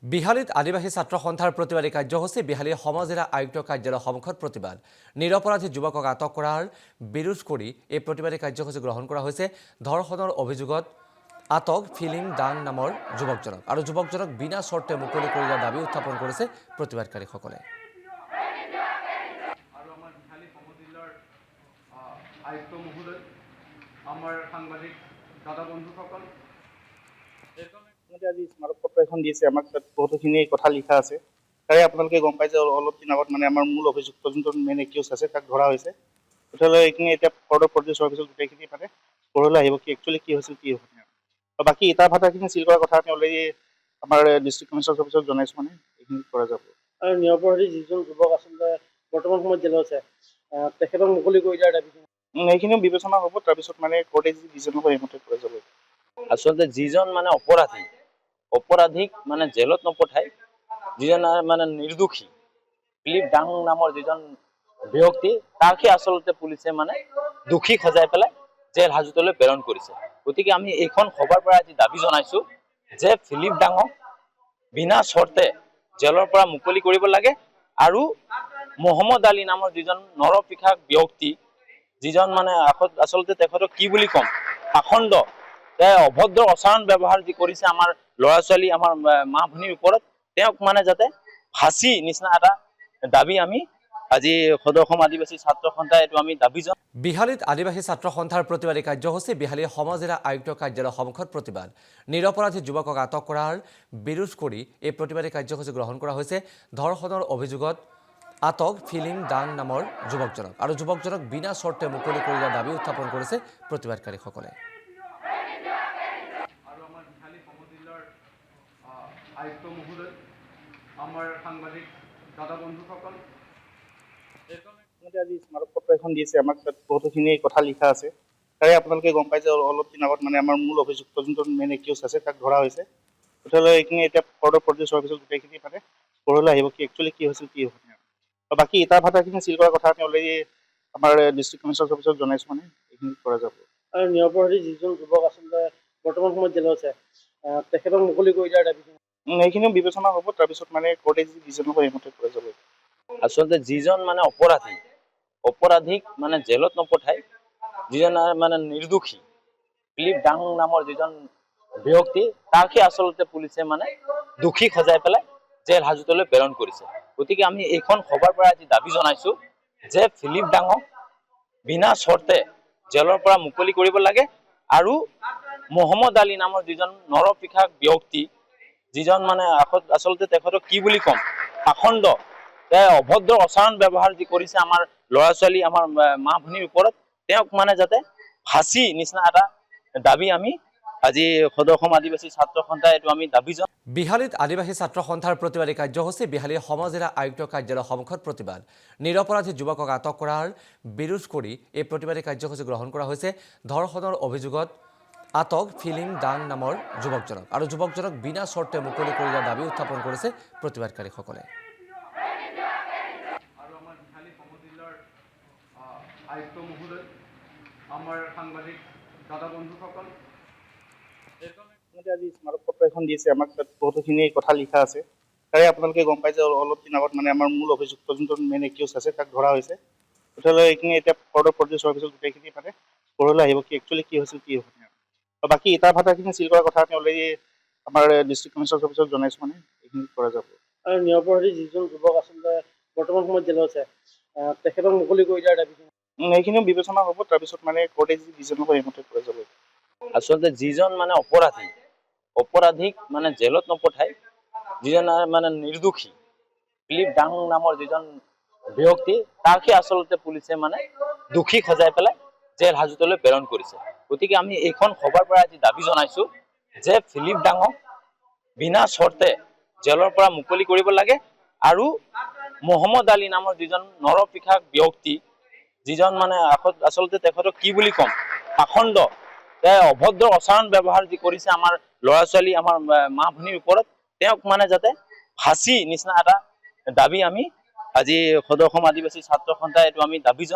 বিহালীত আদিবাসী ছাত্ৰ সন্থাৰ প্ৰতিবাদী কাৰ্যসূচী বিহালী সমাজেৰা আয়ুক্ত কাৰ্যালয়ৰ সন্মুখত প্ৰতিবাদ নিৰপৰাধী যুৱকক আটক কৰাৰ বিৰোধ কৰি এই প্ৰতিবাদী কাৰ্যসূচী গ্ৰহণ কৰা হৈছে। ধৰ্ষণৰ অভিযোগত আটক ফিলিম দাং নামৰ যুৱকজনক আৰু যুৱকজনক বিনা চৰ্তে মুকলি কৰি দিয়াৰ দাবী উত্থাপন কৰিছে প্ৰতিবাদকাৰীসকলে। আয়ুক্ত মহোদয়, আমাৰ সাংবাদিক দাদা বন্ধুসকল, আজি স্মাৰক পত্ৰ এখন দিছে। আমাক তাত বহুতখিনি কথা লিখা আছে। তাৰে আপোনালোকে গম পাই যে অলপ দিন আগত আমাৰ মূল অভিযুক্ত যোনজন মেইন একিউজ আছে তাক ধৰা হৈছে। মুঠতে এইখিনি এতিয়া ফৰ্ডৰ প্ৰডিউচ হোৱাৰ পিছত গোটেইখিনি ঘৰলৈ আহিব কি একচুৱেলি কি হৈছিল কি হোৱা নাই। বাকী ইটা ভাটাখিনি চিল কৰাৰ কথা আমি অলৰেডি আমাৰ ডিষ্ট্ৰিক্ট কমিশ্যনাৰ অফিচত জনাইছোঁ, এইখিনি কৰা যাব। আৰু নিৰপৰাধী যিজন যুৱক আচলতে বৰ্তমান সময়ত জেলত আছে, তেখেতক মুকলি কৰি দিয়াৰ দাবী এইখিনিও বিবেচনা হ'ব। তাৰপিছত কোৰ্টে যি ডিচিজন হ'ব সেইমতে কৰা যাব। আচলতে যিজন অপৰাধীক জেলত নপঠাই, যিজন নিৰ্দোষী ফিলিপ ডাং নামৰ যিজন ব্যক্তি, তাকহে আচলতে পুলিচে দোষী সজাই পেলাই জেল হাজতলৈ প্ৰেৰণ কৰিছে। গতিকে আমি এইখন সভাৰ পৰা আজি দাবী জনাইছো যে ফিলিপ ডাঙক বিনা চৰ্তে জেলৰ পৰা মুকলি কৰিব লাগে আৰু মহম্মদ আলী নামৰ যিজন নৰপিশাচ ব্যক্তি, যিজন আচলতে তেখেতক কি বুলি ক'ম, পাখণ্ড অভদ্ৰ আচৰণ ব্যৱহাৰ যি কৰিছে আমাৰ ল'ৰা ছোৱালী, আমাৰ মা ভনীৰ ওপৰত, তেওঁক যাতে ফাঁচি নিচিনা এটা দাবী আমি আজি সদৌ অসম আদিবাসী ছাত্ৰ সন্থাই এইটো আমি দাবী জনাওঁ। বিহালীত আদিবাসী ছাত্ৰ সন্থাৰ প্ৰতিবাদী কাৰ্যসূচী বিহালী সমাজেৰা আয়ুক্ত কাৰ্যালয়ৰ সন্মুখত প্ৰতিবাদ নিৰপৰাধী যুৱকক আটক কৰাৰ বিৰোধ কৰি এই প্ৰতিবাদী কাৰ্যসূচী গ্ৰহণ কৰা হৈছে। ধৰ্ষণৰ অভিযোগত আটক ফিলিম দাং নামৰ যুৱকজনক আৰু যুৱকজনক বিনা চৰ্তে মুকলি কৰি দিয়াৰ দাবী উত্থাপন কৰিছে প্ৰতিবাদকাৰীসকলে। আয়ুক্ত মহোদয়, আমাৰ সাংবাদিক দাদা বন্ধুসকল, আজি স্মাৰক পত্ৰ এখন দিছে। আমাক তাত বহুতখিনি কথা লিখা আছে। তাৰে আপোনালোকে গম পাই যে অলপ দিন আগত আমাৰ মূল অভিযুক্ত যোনজন মেইন একিউজ আছে তাক ধৰা হৈছে। মুঠতে এইখিনি এতিয়া ফৰ্ডৰ প্ৰডিউচ হোৱাৰ পিছত গোটেইখিনি ঘৰলৈ আহিব কি একচুৱেলি কি হৈছিল কি হোৱা নাই। বাকী ইটা ভাটাখিনি চিল কৰাৰ কথা আমি অলৰেডি আমাৰ ডিষ্ট্ৰিক্ট কমিশ্যনাৰ অফিচত জনাইছোঁ, এইখিনি কৰা যাব। আৰু নিৰপৰাধী যিজন যুৱক আচলতে বৰ্তমান সময়ত জেলত আছে, তেখেতক মুকলি কৰি দিয়াৰ দাবী এইখিনিও বিবেচনা হ'ব। তাৰপিছত কোৰ্টে যি ডিচিজন হ'ব সেইমতে কৰা যাব। আচলতে যিজন অপৰাধীক জেলত নপঠাই, যিজন নিৰ্দোষী ফিলিপ ডাং নামৰ যিজন ব্যক্তি, তাকহে আচলতে পুলিচে দোষী সজাই পেলাই জেল হাজতলৈ প্ৰেৰণ কৰিছে। গতিকে আমি এইখন সভাৰ পৰা আজি দাবী জনাইছো যে ফিলিপ ডাঙক বিনা চৰ্তে জেলৰ পৰা মুকলি কৰিব লাগে আৰু মহম্মদ আলী নামৰ যিজন নৰপিশাচ ব্যক্তি, যিজন আচলতে তেখেতক কি বুলি ক'ম, পাখণ্ড অভদ্ৰ আচৰণ ব্যৱহাৰ যি কৰিছে আমাৰ ল'ৰা ছোৱালী, আমাৰ মা ভনীৰ ওপৰত, তেওঁক যাতে ফাঁচি নিচিনা এটা দাবী আমি আজি সদৌ অসম আদিবাসী ছাত্ৰ সন্থাই এইটো আমি দাবী জনাওঁ। বিহালীত আদিবাসী ছাত্ৰ সন্থাৰ প্ৰতিবাদী কাৰ্যসূচী বিহালী সমাজেৰা আয়ুক্ত কাৰ্যালয়ৰ সন্মুখত প্ৰতিবাদ নিৰপৰাধী যুৱকক আটক কৰাৰ বিৰোধ কৰি এই প্ৰতিবাদী কাৰ্যসূচী গ্ৰহণ কৰা হৈছে। ধৰ্ষণৰ অভিযোগত আটক ফিলিম দাং নামৰ যুৱকজনক আৰু যুৱকজনক বিনা চৰ্তে মুকলি কৰি দিয়াৰ দাবী উত্থাপন কৰিছে প্ৰতিবাদকাৰীসকলে। আয়ুক্ত মহোদয়, আমাৰ সাংবাদিক দাদা বন্ধুসকল, আজি স্মাৰক পত্ৰ এখন দিছে। আমাক তাত বহুতখিনি কথা লিখা আছে। তাৰে আপোনালোকে গম পাই যে অলপ দিন আগত আমাৰ মূল অভিযুক্ত যোনজন মেইন একিউজ আছে তাক ধৰা হৈছে। মুঠতে এইখিনি এতিয়া ফৰ্ডৰ প্ৰডিউচ হোৱাৰ পিছত গোটেইখিনি ঘৰলৈ আহিব কি একচুৱেলি কি হৈছিল কি হোৱা নাই। বাকী ইটা ভাটাখিনি চিল কৰাৰ কথা আমি অলৰেডি আমাৰ ডিষ্ট্ৰিক্ট কমিশ্যনাৰ অফিচত জনাইছোঁ, এইখিনি কৰা যাব। আৰু নিৰপৰাধী যিজন যুৱক আচলতে বৰ্তমান সময়ত জেলত আছে, তেখেতক মুকলি কৰি দিয়াৰ দাবী এইখিনিও বিবেচনা হ'ব। তাৰপিছত কোৰ্টে যি ডিচিজন হ'ব সেইমতে কৰা যাব। আচলতে যিজন অপৰাধীক জেলত নপঠাই, যিজন নিৰ্দোষী ফিলিপ ডাং নামৰ যিজন ব্যক্তি, তাকহে আচলতে পুলিচে দোষী সজাই পেলাই জেল হাজতলৈ প্ৰেৰণ কৰিছে। গতিকে আমি এইখন সভাৰ পৰা আজি দাবী জনাইছো যে ফিলিপ ডাঙক বিনা চৰ্তে জেলৰ পৰা মুকলি কৰিব লাগে আৰু মহম্মদ আলী নামৰ যিজন নৰপিশাচ ব্যক্তি, যিজন আচলতে তেখেতক কি বুলি ক'ম, পাখণ্ড অভদ্ৰ আচৰণ ব্যৱহাৰ যি কৰিছে আমাৰ ল'ৰা ছোৱালী, আমাৰ মা ভনীৰ ওপৰত, তেওঁক যাতে ফাঁচি নিচিনা এটা দাবী আমি আজি সদৌ অসম আদিবাসী ছাত্ৰ সন্থাই এইটো আমি দাবী জনাওঁ।